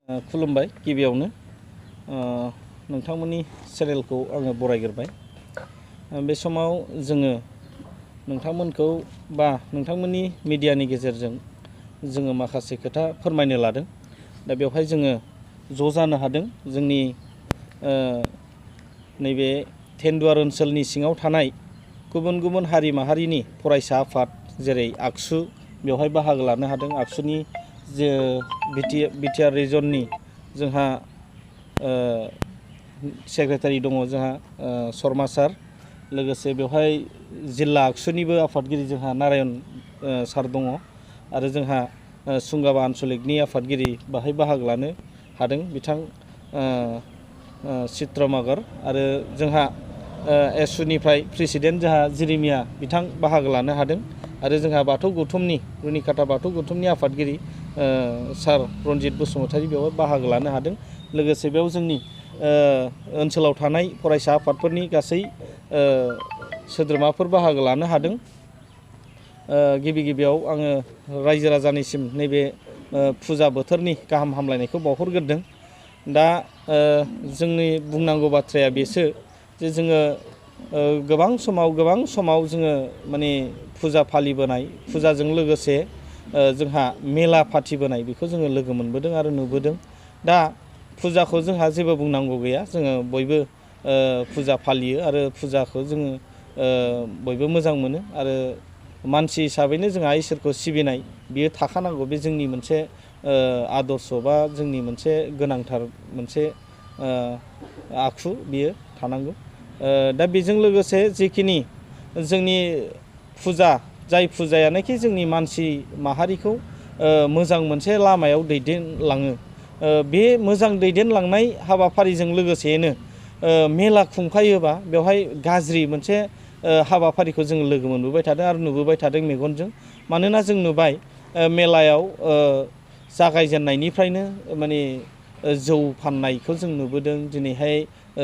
खुलुमबाय गिबियावनो नोंथांमोननि चेनेलखौ आङो बरायग्रोबाय। बे समाव जोङो नोंथांमोनखौ बा नोंथांमोननि मिडियानि गेजेरजों जोङो माखासे खोथा फोरमायनो लादों। दा बेवहाय जोङो ज' जानो हादों जोंनि नैबे तेन्डुवार ओनसोलनि सिङाव थानाय गुबुन गुबुन हारि माहारिनि फरायसा आफाद जेरै आगसु बेवहाय बाहागो लानो हादों। आगसुनि जे बिटिआर रिजननि जोंहा सेक्रेटारि दङ जोंहा शर्मा सार, लोगोसे बेवहाय जिल्ला आगसुनिबो आफादगिरि जोंहा नारायण सार दङ आरो जोंहा सुंगाबा आन्सलिकनि आफादगिरि बाहाय बाहागो लानो हादों बिथां चित्रमागर, आरो जोंहा एसुनिफ्राय प्रेसिडेन्ट जोंहा जिरिमिया बिथां बाहागो लानो हादों, आरो जोंहा बाथौ गौथुमनि रुनिकाटा बाथौ गौथुमनि आफादगिरि सार रनजित बसुमतारी बेवहाय बाहागो लानो हादों। लोगोसे बेयाव जोंनि ओनसोलाव थानाय फरायसा आफादफोरनि गासै सोद्रोमाफोर बाहागो लानो हादों। गिबि गिबियाव आङो रायजो राजानिसिम नैबे फुजा बोथोरनि गाहाम हामलायनायखौ बावहरग्रोदों। दा जोंनि बुंनांगौ बाथ्राया बेसो जे जोङो गोबां समाव जोङो माने फुजा फालिबोनाय, फुजाजों लोगोसे जोंहा मेला फाथिबोनाय बेखौ जोङो लोगो मोनबोदों आरो नुबोदों। दा फुजाखौ जोंहा जेबो बुंनांगौ गैया, जोङो बयबो फुजा फालियो आरो फुजाखौ जोङो बयबो मोजां मोनो, आरो मानसि हिसाबैनो जोंहा इसोरखौ सिबिनाय बियो थाखानांगौ। बे जोंनि मोनसे आदर्श बा जोंनि मोनसे गोनांथार मोनसे आखु बियो थानांगौ। दा बेजों लोगोसे जिखिनि जोंनि फुजा, जाय फुजायानोखि जोंनि मानसि माहारिखौ मोजां मोनसे लामायाव दैदेनलाङो, बे मोजां दैदेनलांनाय हाबाफारिजों लोगोसेनो मेला खुंफायोबा बेवहाय गाज्रि मोनसे हाबाफारिखौ जोङो लोगो मोनबोबाय थादों आरो नुबोबाय थादों मेगनजों। मानोना जों नुबाय मेलायाव जागायजेननायनिफ्रायनो माने जौ फाननायखौ जों नुबोदों। दिनैहाय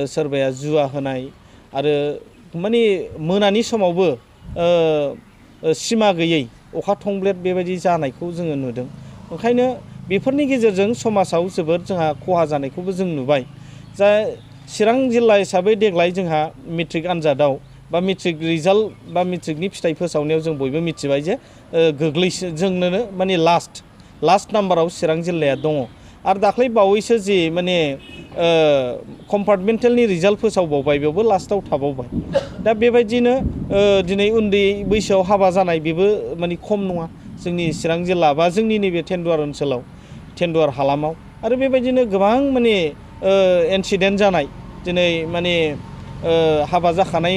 सोरबाया जुवा होनाय, आरो माने मोनानि समावबो सिमा गैयै अखा थंब्लेद बेबायदि जानायखौ जोङो नुदों। ओंखायनो बेफोरनि गेजेरजों समाजाव जोबोद जोंहा खहा जानायखौबो जों नुबाय। जा चिरां जिल्ला हिसाबै देग्लाय जोंहा मेट्रिक आनजादाव बा मेट्रिक रिजाल्ट बा मेट्रिकनि फिथाइ फोसावनायाव जों बयबो मिथिबाय जे जोंनोनो माने लास्ट नाम्बाराव चिरां जिल्लाया दङ। आरो दाख्लै बावैसो जि माने कम्पार्टमेन्टेलनि रिजाल्ट फोसावबावबाय बेयावबो लास्टआव थाबावबाय। दा बेबायदिनो दिनै उन्दै बैसोआव हाबा जानाय बेबो माने खम नङा जोंनि चिरां जिल्ला बा जोंनि नैबे तेन्डुवार ओनसोलाव, तेन्डुवार हालामाव। आरो बेबायदिनो गोबां माने इनसिडेन्ट जानाय, दिनै माने हाबा जाखानाय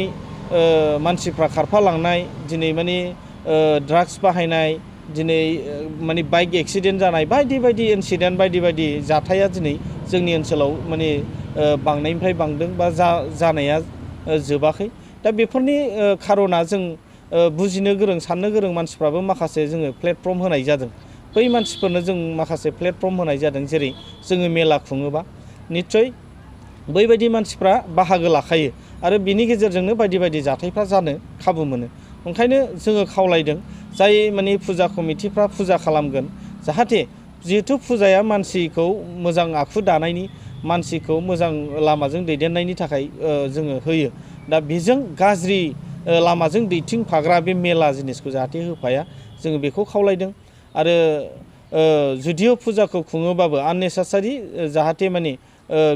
मानसिफ्रा खारफालांनाय, दिनै माने ड्राग्स बाहायनाय, दिनै माने बाइक एक्सिडेन्ट जानाय, बायदि बायदि इनसिडेन्ट बायदि बायदि जाथाया दिनै जोंनि ओनसोलाव माने बांनायनिफ्राय बांदों बा जानाया जोबाखै। दा बेफोरनि खार'ना जों बुजिनो गोरों, साननो गोरों मानसिफ्राबो माखासे जोङो प्लेटफर्म होनाय जादों। बै मानसिफोरनो जों माखासे प्लेटफर्म होनाय जादों। जेरै जोङो मेला खुङोबा निस्सय बैबायदि मानसिफ्रा बाहागो लाखायो आरो बिनि गेजेरजोंनो बायदि बायदि जाथायफ्रा जानो खाबु मोनो। ओंखायनो जोङो खावलायदों जाय माने फुजा कमिटिफ्रा फुजा खालामगोन, जाहाथे जिहेथु फुजाया मानसिखौ मोजां आखु दानायनि, मानसिखौ मोजां लामाजों दैदेननायनि थाखाय जोङो होयो। दा बेजों गाज्रि लामाजों दैथिंफाग्रा बे मेला जिनिसखौ जाहाथे होफाया, जोङो बेखौ खावलायदों। आरो जुदिअ फुजाखौ खुङोबाबो आननेसेसारि जाहाथे माने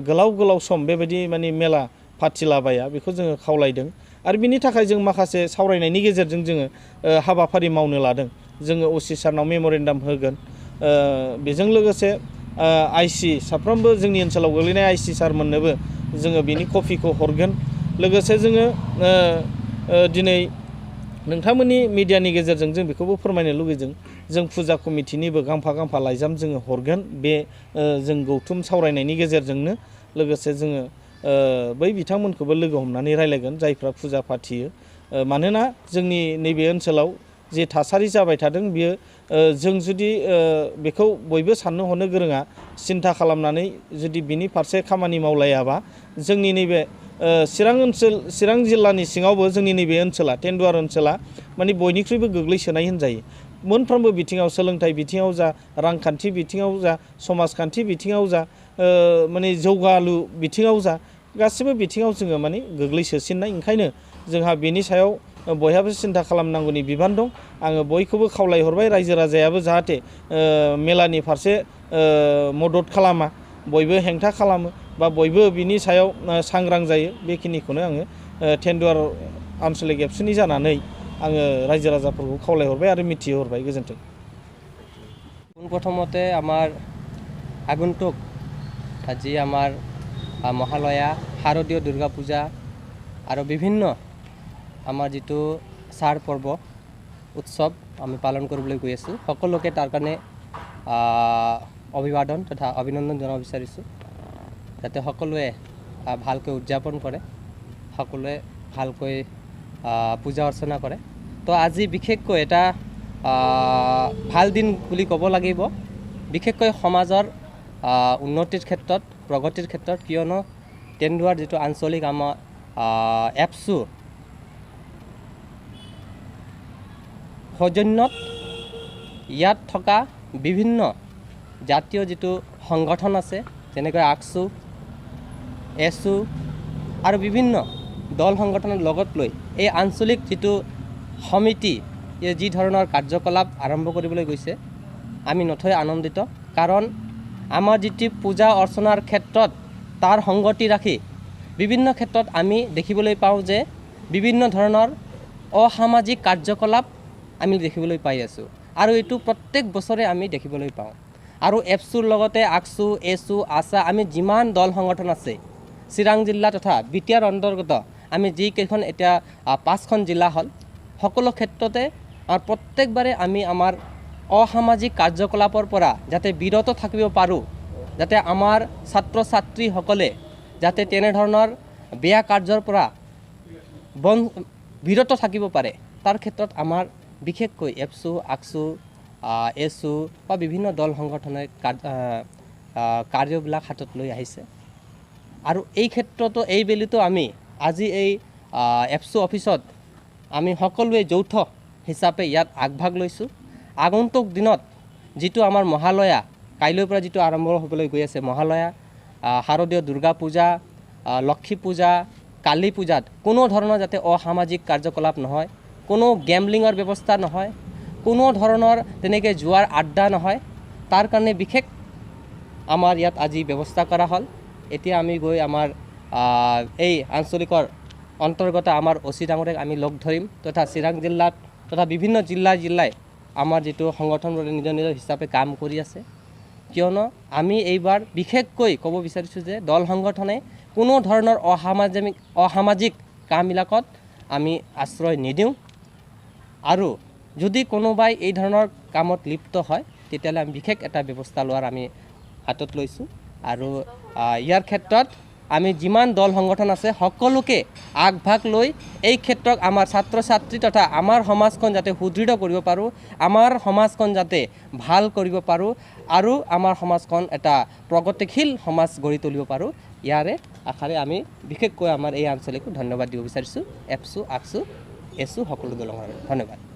गोलाव सम बेबायदि माने मेला फाथिलाबाया, बेखौ जोङो खावलायदों। आरो बिनि थाखाय जों माखासे सावरायनायनि गेजेरजों जोङो हाबाफारि मावनो लादों। जोङो असि सारनाव मेम'रेन्डाम होगोन, बेजों लोगोसे आइसि साफ्रोमबो जोंनि ओनसोलाव गोग्लैनाय आइसि सारमोननोबो जोङो बिनि कपिखौ हरगोन। लोगोसे जोङो दिनै नोंथांमोननि मिडियानि गेजेरजों जों बेखौबो फोरमायनो लुगैदों, जों फुजा कमिटिनिबो गांफा लाइजाम जोङो हरगोन बे जों गौथुम सावरायनायनि गेजेरजोंनो। लोगोसे जोङो बै बिथांमोनखौबो लोगो हमनानै रायलायगोन जायफ्रा फुजा फाथियो। मानोना जोंनि नैबे ओनसोलाव जे थासारि जाबाय थादों बियो जों जुदि बेखौ बयबो साननो हनो गोरोङा सिन्था खालामनानै जुदि बिनि फारसे खामानि मावलायाबा, जोंनि नैबे चिरां जिल्लानि सिङावबो जोंनि नैबे ओनसोला तेन्डुवार ओनसोला माने बयनिख्रुइबो गोग्लैसोनाय होनजायो। मोनफ्रोमबो बिथिङाव सोलोंथाइ बिथिङाव जा रांखान्थि बिथिङाव जा समाजखान्थि बिथिङाव जा माने जौगालु बिथिङाव जा गासिबो बिथिङाव जोङो माने गोग्लैसोसिननाय ओंखायनो जोंहा बेनि सायाव बयहाबो सिन्था खालामनांगौनि बिबान दं आङो बयखौबो खावलायहरबाय रायजो राजायाबो जाहाथे मेलानि फारसे मदद खालामा बयबो हेंथा खालामो बा बयबो बिनि सायाव सांग्रां जायो बेखिनिखौनो आङो टेन्डुवार आन्चलिक एबसुनि जानानै आङो रायजो राजाफोरखौ खावलायहरबाय आरो मिथिहरबाय गोजोन्थों। प्रथमते आमार आगन्तुक जी आमार महालया शारदीय दुर्गा पूजा और विभिन्न आमार जितु सार पर्व उत्सव आमी पालन কৰিবলৈ গৈ আছোঁ সকলোকে তাৰ কাৰণে অভিবাদন তথা অভিনন্দন জনাব বিচাৰিছোঁ যাতে সকলোৱে ভালকৈ উদযাপন কৰে সকলোৱে ভালকৈ পূজা অৰ্চনা কৰে তো আজি বিশেষকৈ এটা ভাল দিন বুলি ক'ব লাগিব বিশেষকৈ সমাজৰ উন্নতিৰ ক্ষেত্ৰত প্ৰগতিৰ ক্ষেত্ৰত কিয়নো টেন্ডুৱাৰ যিটো আঞ্চলিক আমাৰ এপছু সৌজন্যত ইয়াত থকা বিভিন্ন জাতীয় যিটো সংগঠন আছে যেনেকৈ আকছু এছু আৰু বিভিন্ন দল সংগঠনৰ লগত লৈ এই আঞ্চলিক যিটো সমিতি যি ধৰণৰ কাৰ্যকলাপ আৰম্ভ কৰিবলৈ গৈছে আমি নথৈ আনন্দিত কাৰণ আমাৰ যিটো পূজা অৰ্চনাৰ ক্ষেত্ৰত তাৰ সংগতি ৰাখি বিভিন্ন ক্ষেত্ৰত আমি দেখিবলৈ পাওঁ যে বিভিন্ন ধৰণৰ অসামাজিক কাৰ্যকলাপ আমি দেখিবলৈ পাই আছোঁ আৰু এইটো প্ৰত্যেক বছৰে আমি দেখিবলৈ পাওঁ আৰু এপছুৰ লগতে আকছু এছু আছা আমি যিমান দল সংগঠন আছে চিৰাং জিলা তথা বিটিয়াৰ অন্তৰ্গত আমি যিকেইখন এতিয়া 5খন জিলা হ'ল সকলো ক্ষেত্ৰতে আৰু প্ৰত্যেকবাৰে আমি আমাৰ অসামাজিক কাৰ্যকলাপৰ পৰা যাতে বিৰত থাকিব পাৰোঁ যাতে আমাৰ ছাত্ৰ ছাত্ৰীসকলে যাতে তেনেধৰণৰ বেয়া কাৰ্যৰ পৰা বিৰত থাকিব পাৰে তাৰ ক্ষেত্ৰত আমাৰ বিশেষকৈ এপছু আকছু এছু বা বিভিন্ন দল সংগঠনে কাৰ্যবিলাক হাতত লৈ আহিছে আৰু এই ক্ষেত্ৰতো এই বেলিতো আমি আজি এই এপছু অফিচত আমি সকলোৱে যৌথ হিচাপে ইয়াত আগভাগ লৈছোঁ আগন্তুক দিনত যিটো আমাৰ মহালয়া কাইলৈৰ পৰা যিটো আৰম্ভ হ'বলৈ গৈ আছে মহালয়া শাৰদীয় দুৰ্গা পূজা লক্ষী পূজা কালী পূজাত কোনো ধৰণৰ যাতে অসামাজিক কাৰ্যকলাপ নহয় কোনো গেমলিঙৰ ব্যৱস্থা নহয় কোনো ধৰণৰ তেনেকৈ জুৱাৰ আড্ডা নহয় তাৰ কাৰণে বিশেষ আমাৰ ইয়াত আজি ব্যৱস্থা কৰা হ'ল এতিয়া আমি গৈ আমাৰ এই আঞ্চলিকৰ অন্তৰ্গত আমাৰ অচি ডাঙৰীক আমি লগ ধৰিম তথা চিৰাং জিলাত তথা বিভিন্ন জিলাই আমাৰ যিটো সংগঠনবোৰে নিজৰ নিজৰ হিচাপে কাম কৰি আছে কিয়নো আমি এইবাৰ বিশেষকৈ ক'ব বিচাৰিছোঁ যে দল সংগঠনে কোনো ধৰণৰ অসামাজিক কামবিলাকত আমি আশ্ৰয় নিদিওঁ আৰু যদি কোনোবাই এই ধৰণৰ কামত লিপ্ত হয় তেতিয়াহ'লে আমি বিশেষ এটা ব্যৱস্থা লোৱাৰ আমি হাতত লৈছোঁ আৰু ইয়াৰ ক্ষেত্ৰত আমি যিমান দল সংগঠন আছে সকলোকে আগভাগ লৈ এই ক্ষেত্ৰত আমাৰ ছাত্ৰ ছাত্ৰী তথা আমাৰ সমাজখন যাতে সুদৃঢ় কৰিব পাৰোঁ আমাৰ সমাজখন যাতে ভাল কৰিব পাৰোঁ আৰু আমাৰ সমাজখন এটা প্ৰগতিশীল সমাজ গঢ়ি তুলিব পাৰোঁ ইয়াৰে আশাৰে আমি বিশেষকৈ আমাৰ এই আঞ্চলিকো ধন্যবাদ দিব বিচাৰিছোঁ এপছু আকছু এছু সকলো দলৰ ধন্যবাদ।